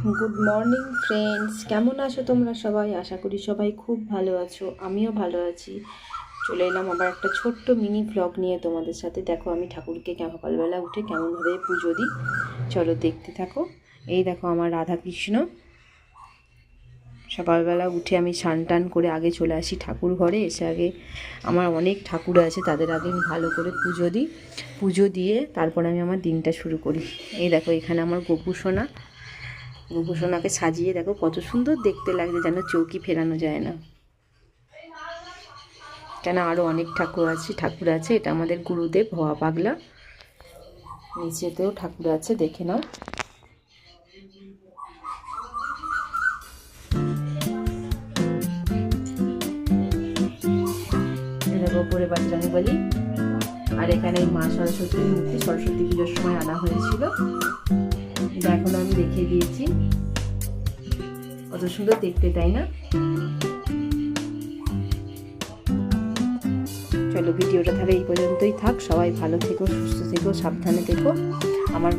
Good morning friends, কেমন আছো তোমরা সবাই? আশা করি সবাই খুব ভালো আছো, আমিও ভালো আছি। চলে এলাম আবার একটা ছোট্ট মিনি ভ্লগ নিয়ে তোমাদের সাথে। দেখো আমি ঠাকুরকে সকালবেলা উঠে কেমনভাবে পুজো দিই, চলো দেখতে থাকো। এই দেখো আমার রাধাকৃষ্ণ। সকালবেলা উঠে আমি স্নান টান করে আগে চলে আসি ঠাকুর ঘরে। এসে আগে আমার অনেক ঠাকুর আছে, তাদের আগে আমি ভালো করে পুজো দিই। পুজো দিয়ে তারপর আমি আমার দিনটা শুরু করি। এই দেখো এখানে আমার গোপুসোনা, গোপুসোনাকে সাজিয়ে দেখো কত সুন্দর দেখতে লাগছে, যেন চৌকি ফেরানো যায় না। কেন আরও অনেক ঠাকুর আছে। এটা আমাদের গুরুদেব ভোয়া পাগলা। নিচেতেও ঠাকুর আছে, দেখে নাও। ওপরে বাজরাং বলি। আর এখানে মা সরস্বতীর মূর্তি সরস্বতী পুজোর সময় আনা হয়েছিল, এটা এখন আমি রেখে দিয়েছি। কত সুন্দর দেখতে, তাই না? চলো ভিডিওটা তাহলে এই পর্যন্তই থাক। সবাই ভালো থেকো, সুস্থ থেকো, সাবধানে থেকো। আমার